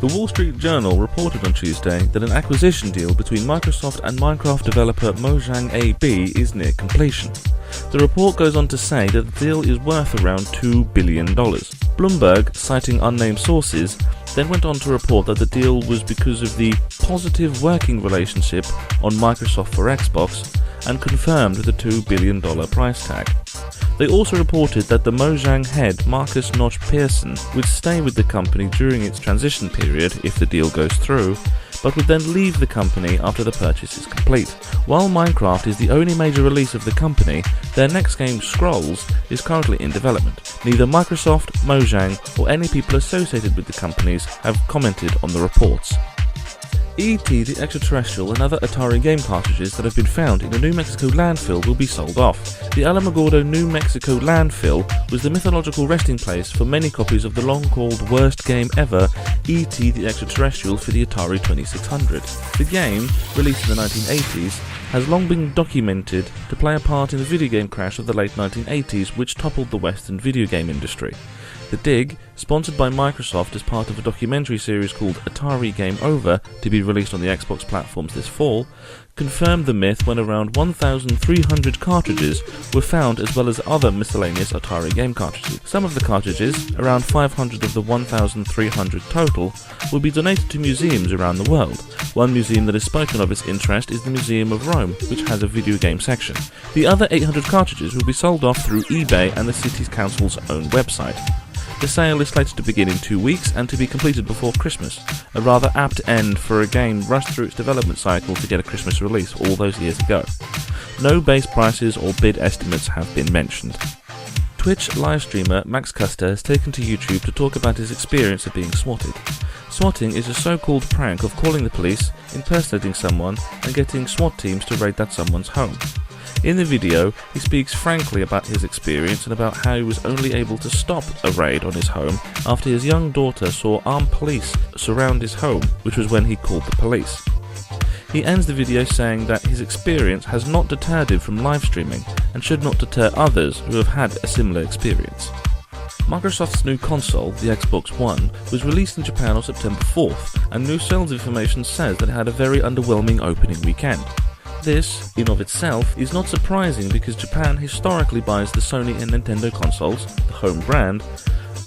The Wall Street Journal reported on Tuesday that an acquisition deal between Microsoft and Minecraft developer Mojang AB is near completion. The report goes on to say that the deal is worth around $2 billion. Bloomberg, citing unnamed sources, then went on to report that the deal was because of the positive working relationship on Microsoft for Xbox and confirmed the $2 billion price tag. They also reported that the Mojang head, Marcus Notch Pearson, would stay with the company during its transition period if the deal goes through, but would then leave the company after the purchase is complete. While Minecraft is the only major release of the company, their next game, Scrolls, is currently in development. Neither Microsoft, Mojang, or any people associated with the companies have commented on the reports. E.T. the Extra-Terrestrial and other Atari game cartridges that have been found in a New Mexico landfill will be sold off. The Alamogordo, New Mexico landfill was the mythological resting place for many copies of the long-called worst game ever, E.T. the Extra-Terrestrial for the Atari 2600. The game, released in the 1980s, has long been documented to play a part in the video game crash of the late 1980s which toppled the Western video game industry. The Dig, sponsored by Microsoft as part of a documentary series called Atari Game Over, to be released on the Xbox platforms this fall, confirmed the myth when around 1,300 cartridges were found as well as other miscellaneous Atari game cartridges. Some of the cartridges, around 500 of the 1,300 total, will be donated to museums around the world. One museum that has spoken of its interest is the Museum of Rome, which has a video game section. The other 800 cartridges will be sold off through eBay and the City's Council's own website. The sale is slated to begin in 2 weeks and to be completed before Christmas, a rather apt end for a game rushed through its development cycle to get a Christmas release all those years ago. No base prices or bid estimates have been mentioned. Twitch live streamer Max Custer has taken to YouTube to talk about his experience of being swatted. Swatting is a so-called prank of calling the police, impersonating someone, and getting SWAT teams to raid that someone's home. In the video, he speaks frankly about his experience and about how he was only able to stop a raid on his home after his young daughter saw armed police surround his home, which was when he called the police. He ends the video saying that his experience has not deterred him from live streaming and should not deter others who have had a similar experience. Microsoft's new console, the Xbox One, was released in Japan on September 4th, and new sales information says that it had a very underwhelming opening weekend. This, in of itself, is not surprising because Japan historically buys the Sony and Nintendo consoles, the home brand,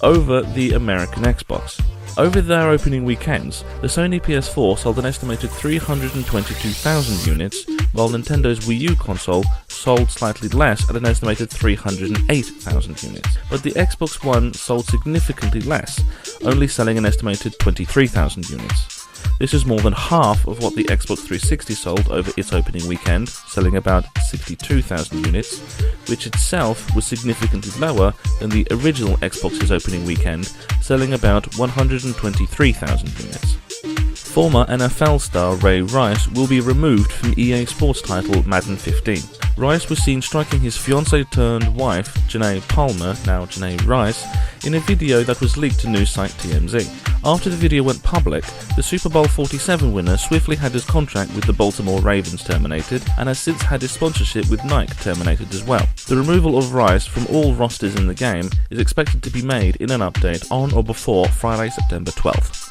over the American Xbox. Over their opening weekends, the Sony PS4 sold an estimated 322,000 units, while Nintendo's Wii U console sold slightly less at an estimated 308,000 units. But the Xbox One sold significantly less, only selling an estimated 23,000 units. This is more than half of what the Xbox 360 sold over its opening weekend, selling about 62,000 units, which itself was significantly lower than the original Xbox's opening weekend, selling about 123,000 units. Former NFL star Ray Rice will be removed from EA Sports title Madden 15. Rice was seen striking his fiancée-turned-wife, Janae Palmer, now Janae Rice, in a video that was leaked to news site TMZ. After the video went public, the Super Bowl 47 winner swiftly had his contract with the Baltimore Ravens terminated and has since had his sponsorship with Nike terminated as well. The removal of Rice from all rosters in the game is expected to be made in an update on or before Friday, September 12th.